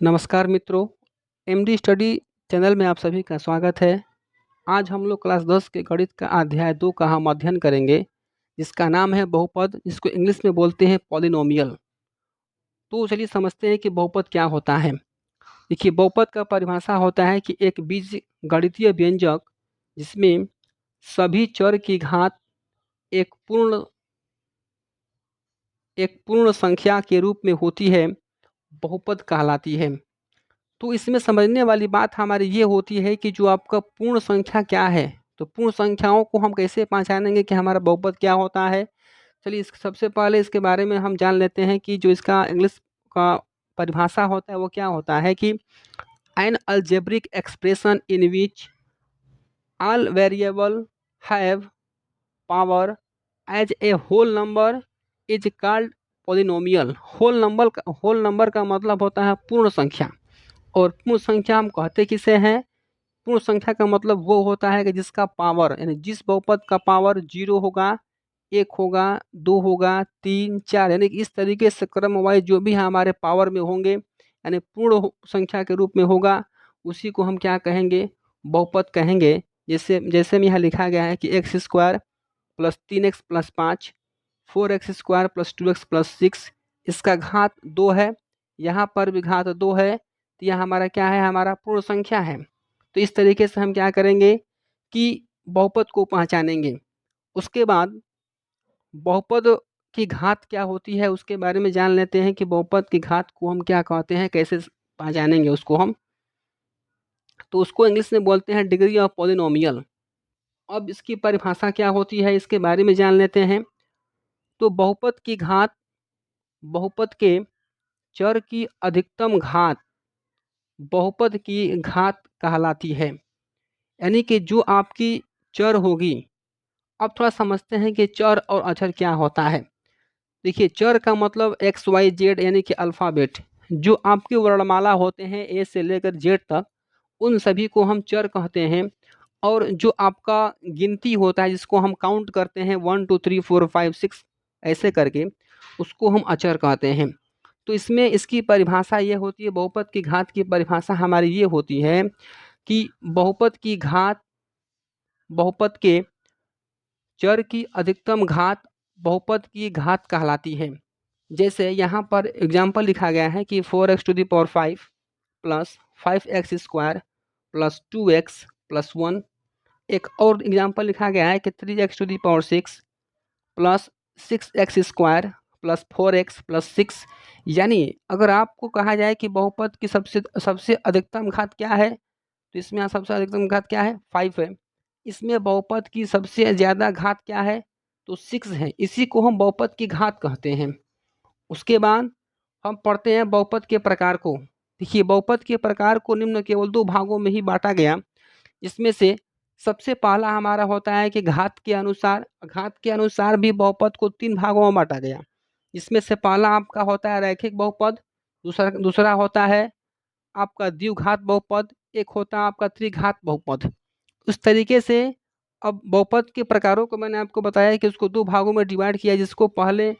नमस्कार मित्रों, MD study channel में आप सभी का स्वागत है। आज हम लोग क्लास 10 के गणित का अध्याय 2 का हम अध्ययन करेंगे, जिसका नाम है बहुपद, जिसको इंग्लिश में बोलते हैं पॉलिनोमियल। तो चलिए समझते हैं कि बहुपद क्या होता है। देखिए, बहुपद का परिभाषा होता है कि एक बीज गणितीय व्यंजक जिसमें सभी चर की घात एक पूर्ण संख्या के रूप में होती है, बहुपद कहलाती है। तो इसमें समझने वाली बात हमारी ये होती है कि जो आपका पूर्ण संख्या क्या है, तो पूर्ण संख्याओं को हम कैसे पहचानेंगे कि हमारा बहुपद क्या होता है। चलिए सबसे पहले इसके बारे में हम जान लेते हैं कि जो इसका इंग्लिश का परिभाषा होता है वो क्या होता है कि an algebraic expression in which all variable have power as a whole number is called polynomial. Whole number का मतलब होता है पूर्ण संख्या, और पूर्ण संख्या हम कहते किसे हैं। पूर्ण संख्या का मतलब वो होता है कि जिसका पावर, यानी जिस बहुपद का पावर 0 होगा, 1 होगा, 2 होगा, 3, 4, यानी कि इस तरीके से क्रम वाइज जो भी हमारे पावर में होंगे, यानी संख्या के रूप में होगा, उसी को हम क्या कहेंगे, बहुपद कहेंगे। जैसे जैसे में यहाँ लिखा गया है कि x square plus 3x plus 5, 4x² plus 2x plus 6, इसका घात 2 है, यहाँ पर भी घात 2 है, तो यह हमारा क्या है, हमारा पूर्ण संख्या है। तो इस तरीके से हम क्या करेंगे कि बहुपद को पहचानेंगे। उसके बाद बहुपद की घात क्या होती है उसके बारे में जान लेते हैं कि बहुपद की घात को हम क्या कहते हैं, कैसे पहचानेंगे उसको हम। तो उसको इंग्लिश में बोलते हैं डिग्री ऑफ पॉलिनोमियल। अब इसकी परिभाषा क्या होती है इसके बारे में जान लेते हैं। तो बहुपद की घात बहुपद के चर की अधिकतम घात बहुपद की घात कहलाती है। यानी कि जो आपकी चर होगी, अब थोड़ा समझते हैं कि चर और अचर क्या होता है। देखिए, चर का मतलब एक्स वाई जेड यानी कि अल्फ़ाबेट, जो आपके वर्णमाला होते हैं ए से लेकर जेड तक, उन सभी को हम चर कहते हैं। और जो आपका गिनती होता है, जिसको हम काउंट करते हैं 1 2 3 4 5 6 ऐसे करके, उसको हम अचर कहते हैं। तो इसमें इसकी परिभाषा ये होती है, बहुपद की घात की परिभाषा हमारी ये होती है कि बहुपद की घात बहुपद के चर की अधिकतम घात बहुपद की घात कहलाती है। जैसे यहाँ पर एग्जाम्पल लिखा गया है कि 4x⁵ plus 5x² plus 2x plus 1। एक और एग्जाम्पल लिखा गया है कि 3x⁶ plus 6x² plus 4x plus 6। यानी अगर आपको कहा जाए कि बहुपद की सबसे सबसे अधिकतम घात क्या है, तो इसमें यहाँ सबसे अधिकतम घात क्या है, 5 है। इसमें बहुपद की सबसे ज़्यादा घात क्या है, तो 6 है। इसी को हम बहुपद की घात कहते हैं। उसके बाद हम पढ़ते हैं बहुपद के प्रकार को। देखिए, बहुपद के प्रकार को निम्न केवल 2 भागों में ही बांटा गया। इसमें से सबसे पहला हमारा होता है कि घात के अनुसार। घात के अनुसार भी बहुपद को 3 भागों में बांटा गया। इसमें से पहला आपका होता है रैखिक बहुपद, दूसरा होता है आपका द्विघात बहुपद, एक होता है आपका त्रिघात बहुपद। उस तरीके से अब बहुपद के प्रकारों को मैंने आपको बताया कि उसको 2 भागों में डिवाइड किया, जिसको पहले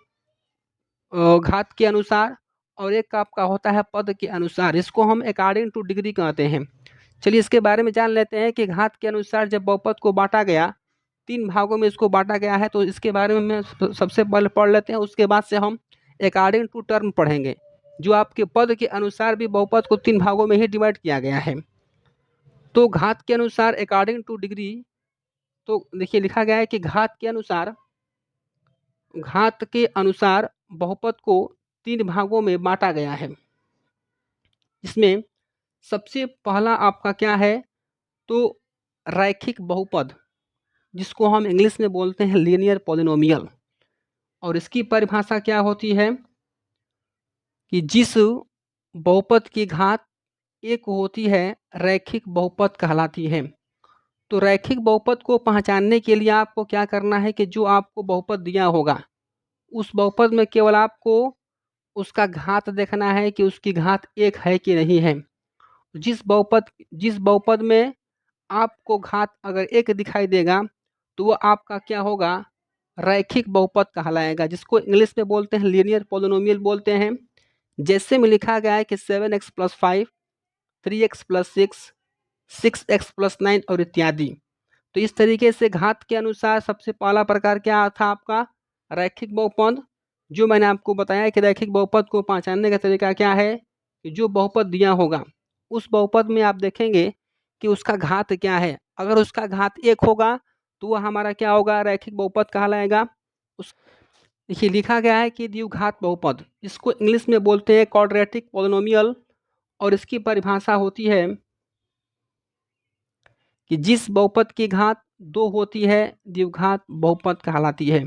घात के अनुसार और एक का आपका होता है पद के अनुसार। इसको हम अकॉर्डिंग टू डिग्री कहते हैं। चलिए इसके बारे में जान लेते हैं कि घात के अनुसार जब बहुपद को बांटा गया, 3 भागों में इसको बांटा गया है, तो इसके बारे में सबसे पहले पढ़ लेते हैं। उसके बाद से हम अकॉर्डिंग टू टर्म पढ़ेंगे। जो आपके पद के अनुसार भी बहुपद को 3 भागों में ही डिवाइड किया गया है। तो घात के अनुसार अकॉर्डिंग टू डिग्री, तो देखिए लिखा गया है कि घात के अनुसार बहुपद को 3 भागों में बांटा गया है। इसमें सबसे पहला आपका क्या है, तो रैखिक बहुपद, जिसको हम इंग्लिश में बोलते हैं लीनियर पॉलिनोमियल। और इसकी परिभाषा क्या होती है कि जिस बहुपद की घात 1 होती है, रैखिक बहुपद कहलाती है। तो रैखिक बहुपद को पहचानने के लिए आपको क्या करना है कि जो आपको बहुपद दिया होगा, उस बहुपद में केवल आपको उसका घात देखना है कि उसकी घात 1 है कि नहीं है। जिस बहुपद में आपको घात अगर 1 दिखाई देगा, तो वो आपका क्या होगा, रैखिक बहुपद कहलाएगा, जिसको इंग्लिश में बोलते हैं लीनियर पॉलिनोमियल बोलते हैं। जैसे में लिखा गया है कि 7x plus 5, 3x plus 6, 6x plus 9 और इत्यादि। तो इस तरीके से घात के अनुसार सबसे पहला प्रकार क्या था आपका, रैखिक बहुपद। जो मैंने आपको बताया कि रैखिक बहुपद को पहचानने का तरीका क्या है कि जो बहुपद दिया होगा उस बहुपद में आप देखेंगे कि उसका घात क्या है। अगर उसका घात 1 होगा तो वह हमारा क्या होगा, रैखिक बहुपद कहलाएगा। उस देखिए लिखा गया है कि द्विघात बहुपद, इसको इंग्लिश में बोलते हैं क्वाड्रेटिक पॉलिनोमियल, और इसकी परिभाषा होती है कि जिस बहुपद की घात 2 होती है द्विघात बहुपद कहलाती है।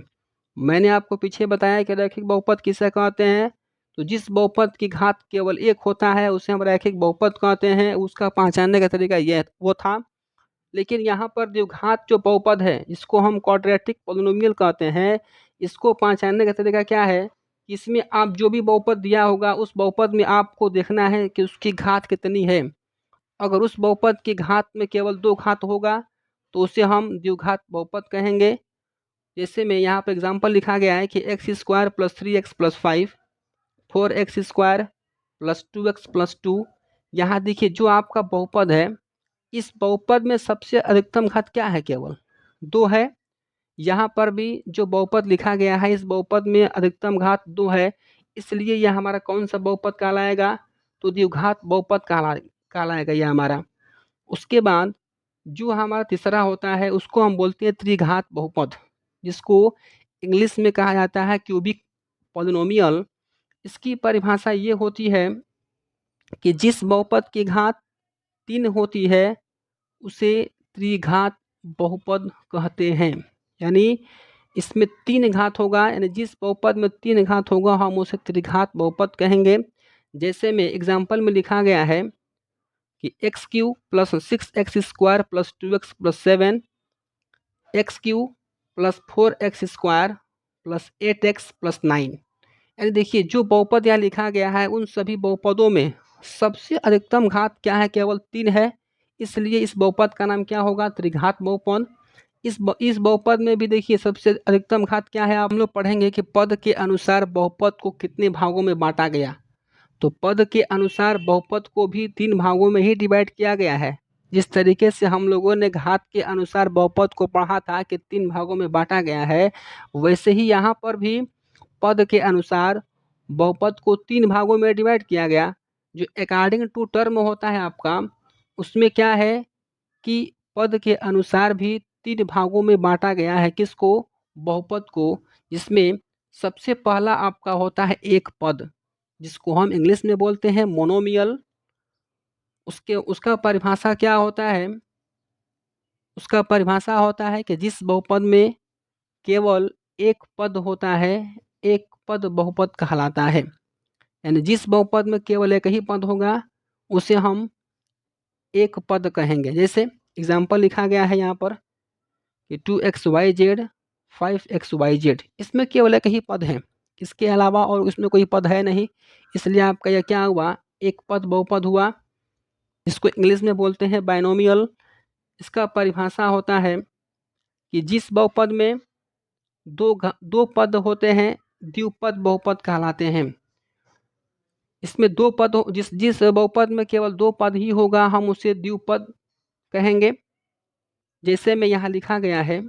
मैंने आपको पीछे बताया कि रैखिक बहुपद किसे कहते हैं, तो जिस बहुपद की घात केवल 1 होता है उसे हम रैखिक बहुपद कहते हैं। उसका पहचानने का तरीका यह वो था। लेकिन यहाँ पर द्विघात जो बहुपद है इसको हम क्वाड्रेटिक पॉलिनोमियल कहते हैं। इसको पहचानने का तरीका क्या है कि इसमें आप जो भी बहुपद दिया होगा उस बहुपद में आपको देखना है कि उसकी घात कितनी है। अगर उस बहुपद की घात में केवल 2 घात होगा तो उसे हम द्विघात बहुपद कहेंगे। जैसे में यहाँ पर एग्जाम्पल लिखा गया है कि x square plus 3x plus 5, 4x square plus 2x plus 2। यहाँ देखिए जो आपका बहुपद है इस बहुपद में सबसे अधिकतम घात क्या है, केवल 2 है। यहाँ पर भी जो बहुपद लिखा गया है इस बहुपद में अधिकतम घात 2 है, इसलिए यह हमारा कौन सा बहुपद कहलाएगा, तो द्विघात बहुपद कहलाएगा यह हमारा। उसके बाद जो हमारा तीसरा होता है उसको हम बोलते हैं त्रिघात बहुपद, जिसको इंग्लिश में कहा जाता है क्यूबिक पॉलिनोमियल। इसकी परिभाषा ये होती है कि जिस बहुपद की घात 3 होती है उसे त्रिघात बहुपद कहते हैं। यानी इसमें 3 घात होगा, यानी जिस बहुपद में 3 घात होगा हम उसे त्रिघात बहुपद कहेंगे। जैसे में एग्जाम्पल में लिखा गया है कि x Q plus 6x square plus 2x plus 7, x Q plus 4x square plus 8x plus 9। यानी देखिए जो बहुपद यहाँ लिखा गया है उन सभी बहुपदों में सबसे अधिकतम घात क्या है, केवल 3 है। इसलिए इस बहुपद का नाम क्या होगा, त्रिघात बहुपद। इस बहुपद में भी देखिए सबसे अधिकतम घात क्या है, आप हम लोग पढ़ेंगे कि पद के अनुसार बहुपद को कितने भागों में बांटा गया। तो पद के अनुसार बहुपद को भी 3 भागों में ही डिवाइड किया गया है। जिस तरीके से हम लोगों ने घात के अनुसार बहुपद को पढ़ा था कि 3 भागों में बांटा गया है, वैसे ही यहाँ पर भी पद के अनुसार बहुपद को 3 भागों में डिवाइड किया गया। जो अकॉर्डिंग टू टर्म होता है आपका, उसमें क्या है कि पद के अनुसार भी 3 भागों में बांटा गया है। किसको, बहुपद को। जिसमें सबसे पहला आपका होता है एक पद, जिसको हम इंग्लिश में बोलते हैं मोनोमियल। उसका परिभाषा क्या होता है, उसका परिभाषा होता है कि जिस बहुपद में केवल एक पद होता है, एक पद बहुपद कहलाता है। यानी जिस बहुपद में केवल एक ही पद होगा उसे हम एक पद कहेंगे। जैसे एग्जाम्पल लिखा गया है यहाँ पर कि 2xyz 5xyz, इसमें केवल एक ही पद है, इसके अलावा और उसमें कोई पद है नहीं। इसलिए आपका यह क्या हुआ, एक पद बहुपद हुआ, जिसको इंग्लिश में बोलते हैं बाइनोमियल। इसका परिभाषा होता है कि जिस बहुपद में दो पद होते हैं द्विपद बहुपद कहलाते हैं। इसमें 2 पद हो, जिस जिस बहुपद में केवल 2 पद ही होगा हम उसे द्विपद कहेंगे। जैसे में यहाँ लिखा गया है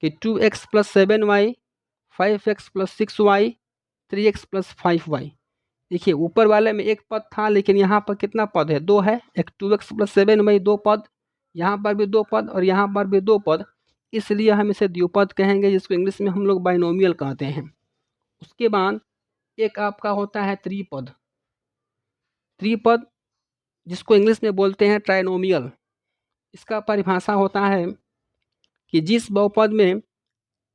कि 2x plus 7y, 5x plus 6y, 3x plus 5y। देखिए ऊपर वाले में एक पद था, लेकिन यहाँ पर कितना पद है, 2 है। एक 2x प्लस 7y 2 पद, यहाँ पर भी 2 पद और यहाँ पर भी 2 पद, इसलिए हम इसे द्विपद कहेंगे, जिसको इंग्लिश में हम लोग बाइनोमियल कहते हैं। उसके बाद एक आपका होता है त्रिपद। त्रिपद जिसको इंग्लिश में बोलते हैं ट्राइनोमियल। इसका परिभाषा होता है कि जिस बहुपद में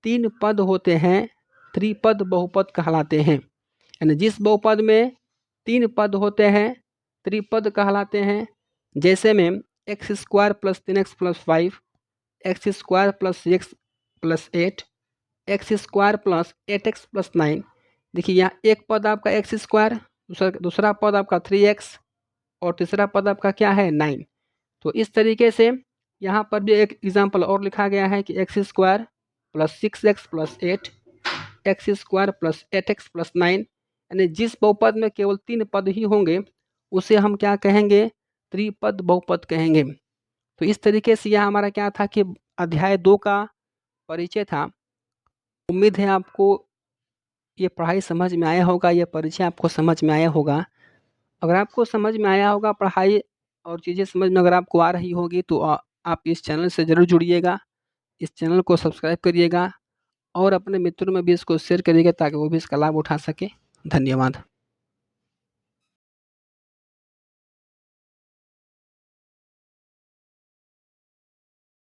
3 पद होते हैं त्रिपद बहुपद कहलाते हैं। यानी जिस बहुपद में 3 पद होते हैं त्रिपद कहलाते हैं। जैसे में x square plus 3x plus 5, x square plus 6 plus 8, x square plus 8x plus 9। देखिए यहाँ एक पद आपका एक्स स्क्वायर, दूसरा पद आपका 3x और तीसरा पद आपका क्या है 9। तो इस तरीके से यहाँ पर भी एक एग्जाम्पल और लिखा गया है कि x square plus 6x plus 8, x square plus 8x plus 9। यानी जिस बहुपद में केवल 3 पद ही होंगे उसे हम क्या कहेंगे? त्रिपद बहुपद कहेंगे। तो इस तरीके से यह हमारा क्या था कि अध्याय 2 का परिचय था। उम्मीद है आपको ये पढ़ाई समझ में आया होगा, ये परिचय आपको समझ में आया होगा। अगर आपको समझ में आया होगा पढ़ाई और चीज़ें समझ में अगर आपको आ रही होगी तो आप इस चैनल से ज़रूर जुड़िएगा। इस चैनल को सब्सक्राइब करिएगा और अपने मित्रों में भी इसको शेयर करिएगा ताकि वो भी इसका लाभ उठा सकें। धन्यवाद।